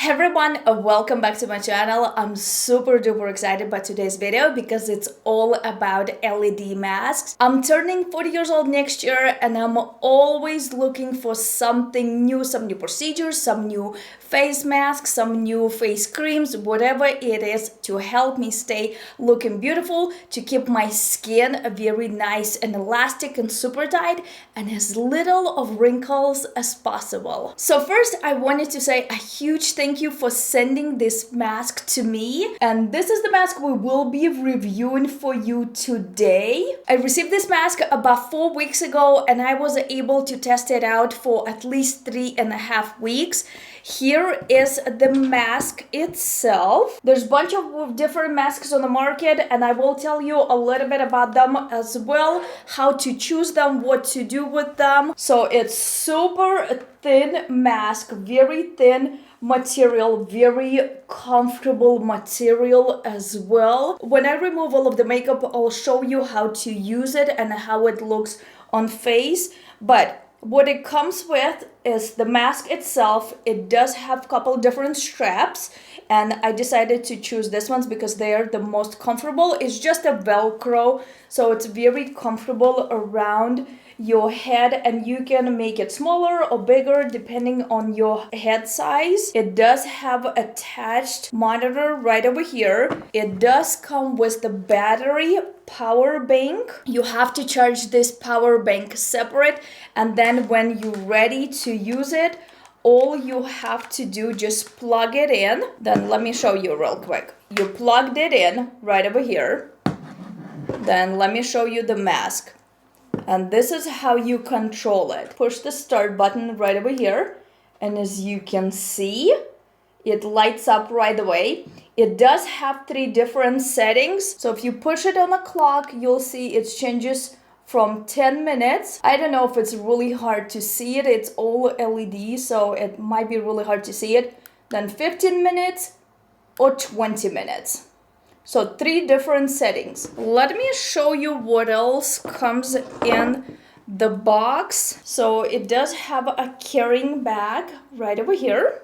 Hey everyone, welcome back to my channel. I'm super duper excited about today's video because it's all about LED masks. I'm turning 40 years old next year and I'm always looking for something new, some new procedures, some new face masks, some new face creams, whatever it is to help me stay looking beautiful, to keep my skin very nice and elastic and super tight and as little of wrinkles as possible. So first I wanted to say a huge thank you for sending this mask to me, and this is the mask we will be reviewing for you today. I received this mask about 4 weeks ago and I was able to test it out for at least 3.5 weeks. Here is the mask itself. There's a bunch of different masks on the market and I will tell you a little bit about them as well, how to choose them, what to do with them. So it's super thin mask, very thin material, very comfortable material as well. When I remove all of the makeup, I'll show you how to use it and how it looks on face. But what it comes with is the mask itself. It does have a couple different straps and I decided to choose this ones because they're the most comfortable. It's just a Velcro, so it's very comfortable around your head and you can make it smaller or bigger depending on your head size. It does have attached monitor right over here. It does come with the battery power bank. You have to charge this power bank separate, and then when you're ready to use it, all you have to do just plug it in. Then let me show you real quick. You plugged it in right over here. Then let me show you the mask. And this is how you control it. Push the start button right over here. And as you can see, it lights up right away. It does have 3 different settings. So if you push it on the clock, you'll see it changes from 10 minutes. I don't know if it's really hard to see it. It's all LED, so it might be really hard to see it. Then 15 minutes or 20 minutes. So 3 different settings. Let me show you what else comes in the box. So it does have a carrying bag right over here.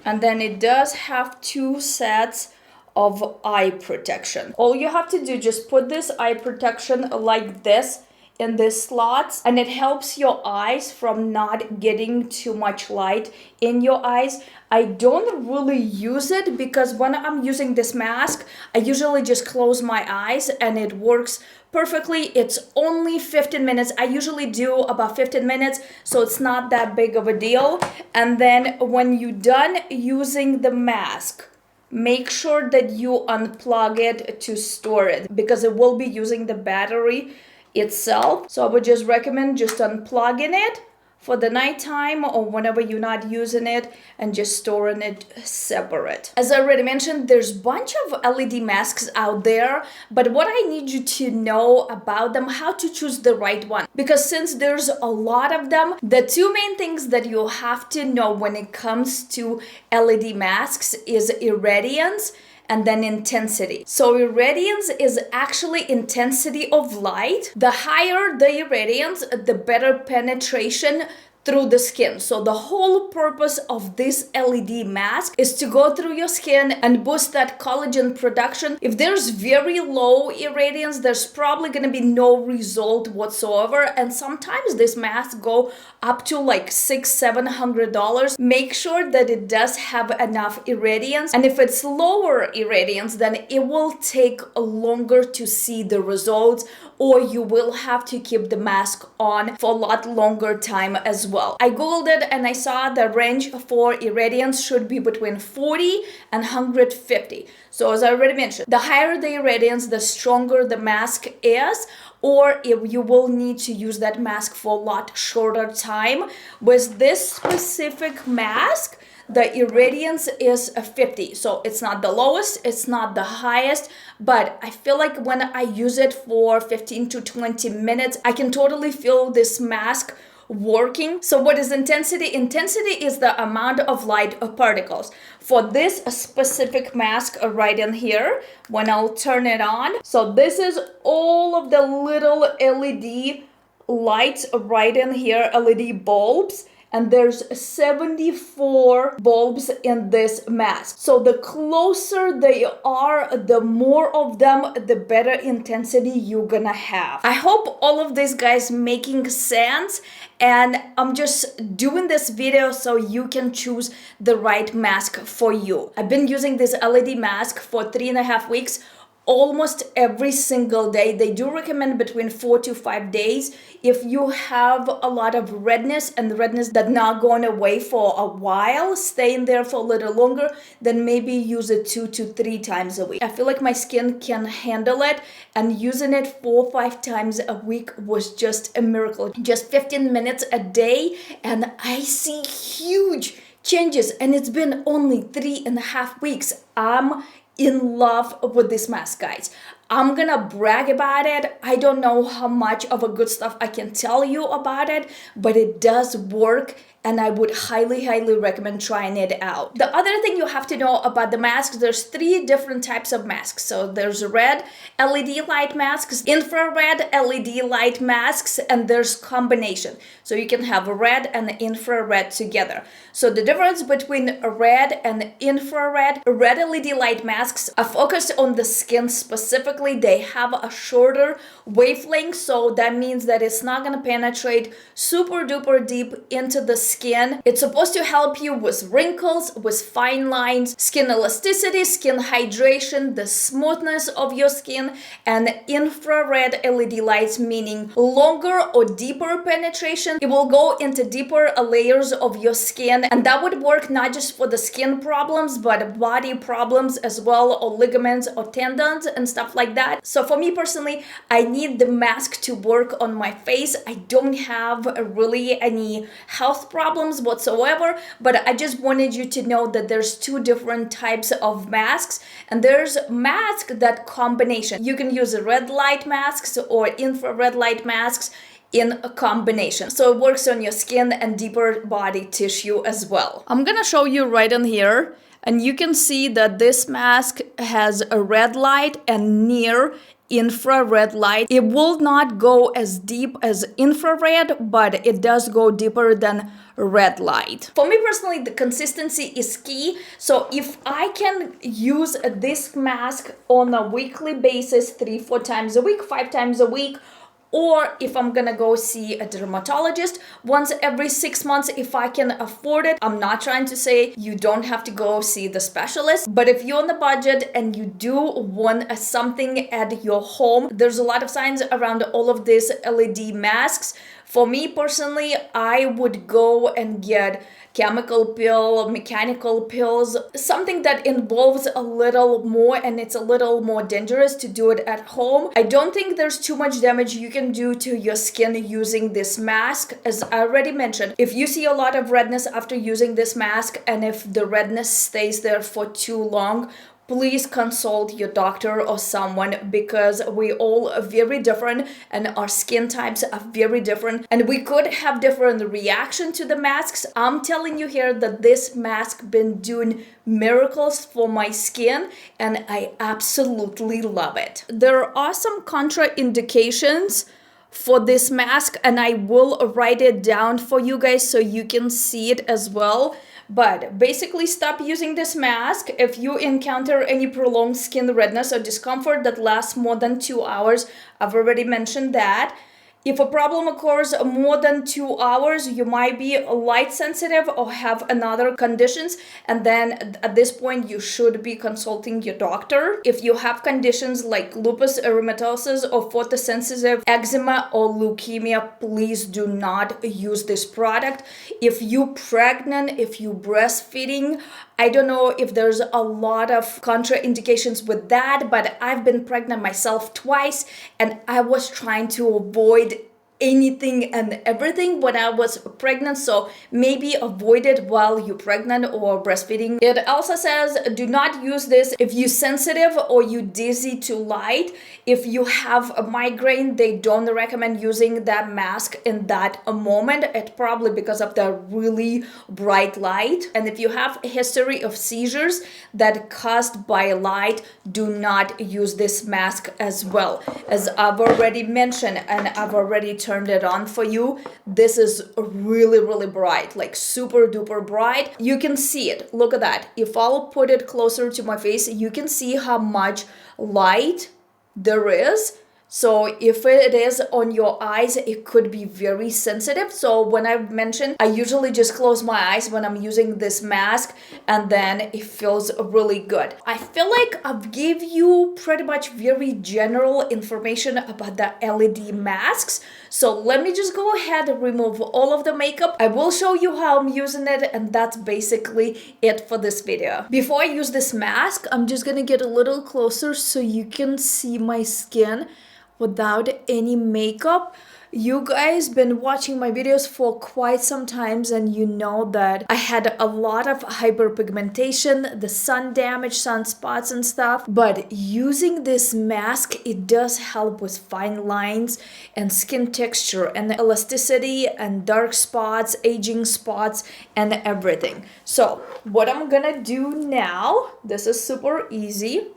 And then it does have 2 sets of eye protection. All you have to do, just put this eye protection like this in these slots, and it helps your eyes from not getting too much light in your eyes. I don't really use it because when I'm using this mask, I usually just close my eyes and it works perfectly. It's only 15 minutes. I usually do about 15 minutes, so it's not that big of a deal. And then when you're done using the mask, make sure that you unplug it to store it because it will be using the battery itself. So I would just recommend just unplugging it for the nighttime or whenever you're not using it and just storing it separate. As I already mentioned, there's a bunch of LED masks out there, but what I need you to know about them, how to choose the right one. Because since there's a lot of them, the 2 main things that you have to know when it comes to LED masks is irradiance and then intensity. So irradiance is actually intensity of light. The higher the irradiance, the better penetration through the skin. So the whole purpose of this LED mask is to go through your skin and boost that collagen production. If there's very low irradiance, there's probably going to be no result whatsoever. And sometimes this mask go up to like $600-700. Make sure that it does have enough irradiance. And if it's lower irradiance, then it will take longer to see the results, or you will have to keep the mask on for a lot longer time as well. I googled it and I saw the range for irradiance should be between 40 and 150. So as I already mentioned, the higher the irradiance, the stronger the mask is, or if you will need to use that mask for a lot shorter time. With this specific mask, the irradiance is 50. So it's not the lowest, it's not the highest, but I feel like when I use it for 15 to 20 minutes, I can totally feel this mask working. So what is intensity? Intensity is the amount of light particles. For this specific mask right in here, when I'll turn it on, so this is all of the little LED lights right in here, LED bulbs. and there's 74 bulbs in this mask. So the closer they are, the more of them, the better intensity you're gonna have. I hope all of this, guys, making sense, and I'm just doing this video so you can choose the right mask for you. I've been using this LED mask for 3.5 weeks, almost every single day. They do recommend between 4 to 5 days. If you have a lot of redness and the redness that's not going away for a while, staying there for a little longer, then maybe use it 2 to 3 times a week. I feel like my skin can handle it, and using it 4 or 5 times a week was just a miracle. Just 15 minutes a day, and I see huge changes, and it's been only 3.5 weeks. I'm in love with this mask, guys. I'm gonna brag about it. I don't know how much of a good stuff I can tell you about it, but it does work, and I would highly recommend trying it out. The other thing you have to know about the masks, there's 3 different types of masks. So there's red LED light masks, infrared LED light masks, and there's combination. So you can have red and infrared together. So the difference between red and infrared, red LED light masks are focused on the skin specifically. They have a shorter wavelength, so that means that it's not gonna penetrate super duper deep into the skin. It's supposed to help you with wrinkles, with fine lines, skin elasticity, skin hydration, the smoothness of your skin, and infrared LED lights, meaning longer or deeper penetration. It will go into deeper layers of your skin, and that would work not just for the skin problems, but body problems as well, or ligaments or tendons and stuff like that. So for me personally, I need the mask to work on my face. I don't have really any health problems whatsoever, but I just wanted you to know that there's 2 different types of masks, and there's mask that combination. You can use red light masks or infrared light masks in a combination. So it works on your skin and deeper body tissue as well. I'm gonna show you right in here, and you can see that this mask has a red light and near infrared light. It will not go as deep as infrared, but it does go deeper than red light. For me personally, the consistency is key. So if I can use this mask on a weekly basis, 3-4 times a week, 5 times a week, or if I'm gonna go see a dermatologist once every 6 months, if I can afford it. I'm not trying to say you don't have to go see the specialist, but if you're on the budget and you do want something at your home, there's a lot of signs around all of these LED masks. For me personally, I would go and get chemical pill, mechanical pills, something that involves a little more, and it's a little more dangerous to do it at home. I don't think there's too much damage you can do to your skin using this mask. As I already mentioned, if you see a lot of redness after using this mask, and if the redness stays there for too long, please consult your doctor or someone, because we all are very different and our skin types are very different, and we could have different reaction to the masks. I'm telling you here that this mask been doing miracles for my skin, and I absolutely love it. There are some contraindications for this mask, and I will write it down for you guys so you can see it as well. But basically, stop using this mask if you encounter any prolonged skin redness or discomfort that lasts more than 2 hours. I've already mentioned that. If a problem occurs more than 2 hours, you might be light sensitive or have another conditions, and then at this point you should be consulting your doctor. If you have conditions like lupus erythematosus or photosensitive eczema or leukemia, please do not use this product. If you pregnant, if you breastfeeding, I don't know if there's a lot of contraindications with that, but I've been pregnant myself twice, and I was trying to avoid anything and everything when I was pregnant, so maybe avoid it while you're pregnant or breastfeeding. It also says do not use this if you're sensitive or you dizzy to light. If you have a migraine, they don't recommend using that mask in that moment. It's probably because of the really bright light. And if you have a history of seizures that caused by light, do not use this mask as well. As I've already mentioned and I've already turned turned it on for you. This is really, really bright, like super duper bright. You can see it. Look at that. If I'll put it closer to my face, you can see how much light there is. So if it is on your eyes, it could be very sensitive. So when I mentioned, I usually just close my eyes when I'm using this mask, and then it feels really good. I feel like I've give you pretty much very general information about the LED masks. So let me just go ahead and remove all of the makeup. I will show you how I'm using it, and that's basically it for this video. Before I use this mask, I'm just gonna get a little closer so you can see my skin without any makeup. You guys been watching my videos for quite some times, and you know that I had a lot of hyperpigmentation, the sun damage, sunspots and stuff. But using this mask, it does help with fine lines and skin texture and elasticity and dark spots, aging spots, and everything. So what I'm gonna do now, this is super easy.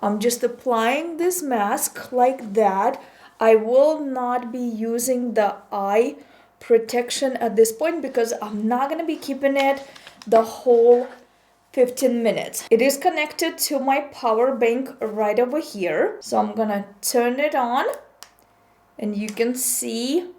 I'm just applying this mask like that. I will not be using the eye protection at this point because I'm not going to be keeping it the whole 15 minutes. It is connected to my power bank right over here. So I'm going to turn it on, and you can see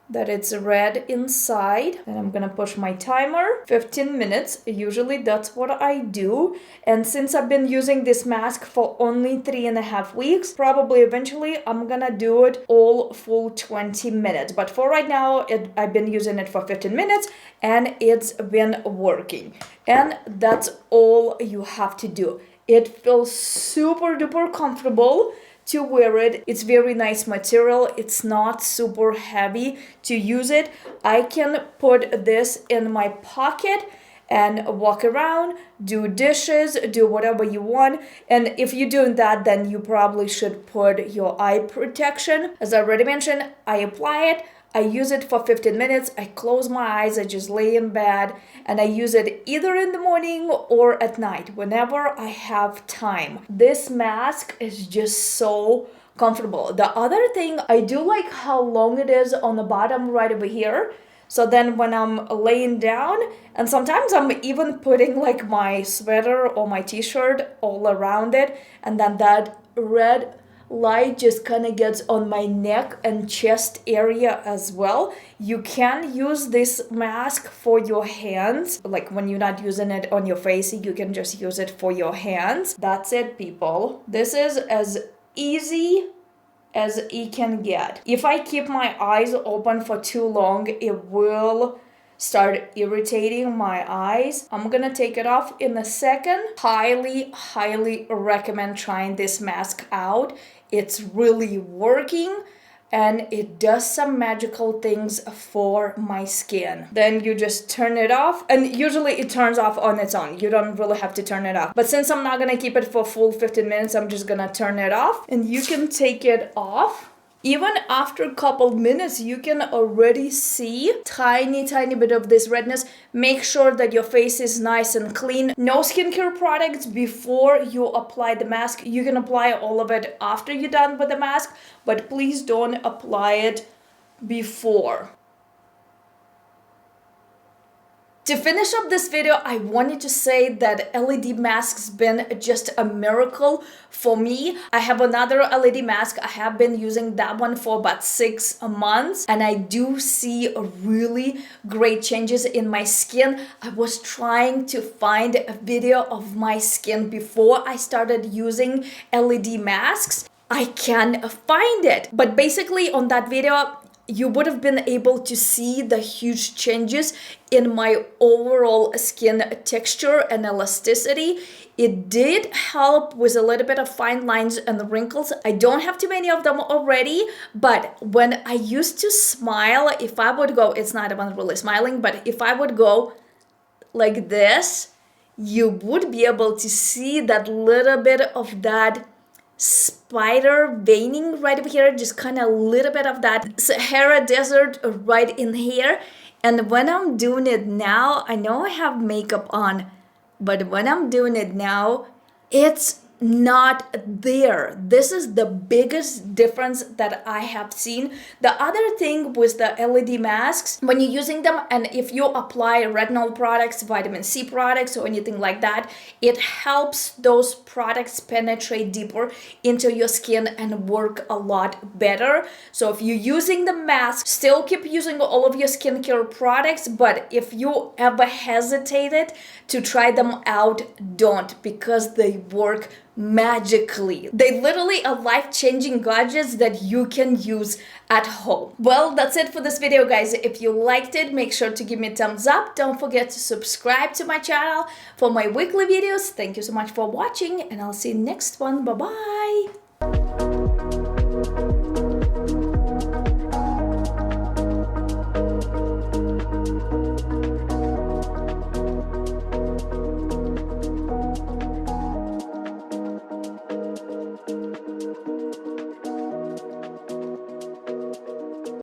that it's red inside. And I'm gonna push my timer, 15 minutes. Usually that's what I do. And since I've been using this mask for only 3.5 weeks, probably eventually I'm gonna do it all full 20 minutes. But for right now, I've been using it for 15 minutes and it's been working. And that's all you have to do. It feels super duper comfortable to wear it. It's very nice material. It's not super heavy to use it. I can put this in my pocket and walk around, do dishes, do whatever you want. And if you're doing that, then you probably should put your eye protection. As I already mentioned, I apply it, I use it for 15 minutes, I close my eyes, I just lay in bed, and I use it either in the morning or at night, whenever I have time. This mask is just so comfortable. The other thing, I do like how long it is on the bottom right over here. So then when I'm laying down, and sometimes I'm even putting like my sweater or my t-shirt all around it, and then that red light just kind of gets on my neck and chest area as well. You can use this mask for your hands. Like when you're not using it on your face, you can just use it for your hands. That's it, people. This is as easy as it can get. If I keep my eyes open for too long, it will start irritating my eyes. I'm gonna take it off in a second. Highly recommend trying this mask out. It's really working and it does some magical things for my skin. Then you just turn it off, and usually it turns off on its own. You don't really have to turn it off. But since I'm not gonna keep it for full 15 minutes, I'm just gonna turn it off, and you can take it off. Even after a couple minutes, you can already see tiny bit of this redness. Make sure that your face is nice and clean. No skincare products before you apply the mask. You can apply all of it after you're done with the mask, but please don't apply it before. To finish up this video, I wanted to say that LED masks been just a miracle for me. I have another LED mask. I have been using that one for about 6 months, and I do see really great changes in my skin. I was trying to find a video of my skin before I started using LED masks. I can't find it. But basically on that video, you would have been able to see the huge changes in my overall skin texture and elasticity. It did help with a little bit of fine lines and wrinkles. I don't have too many of them already, but when I used to smile, if I would go, it's not even really smiling, but if I would go like this, you would be able to see that little bit of that spider veining right over here, just kind of a little bit of that Sahara Desert right in here. And when I'm doing it now, I know I have makeup on, but when I'm doing it now, it's not there. This is the biggest difference that I have seen. The other thing with the LED masks, when you're using them, and if you apply retinol products, vitamin C products, or anything like that, it helps those products penetrate deeper into your skin and work a lot better. So if you're using the mask, still keep using all of your skincare products, but if you ever hesitated to try them out, don't, because they work magically. They literally are life-changing gadgets that you can use at home. Well, that's it for this video, guys. If you liked it, make sure to give me a thumbs up. Don't forget to subscribe to my channel for my weekly videos. Thank you so much for watching, and I'll see you next one. Bye-bye.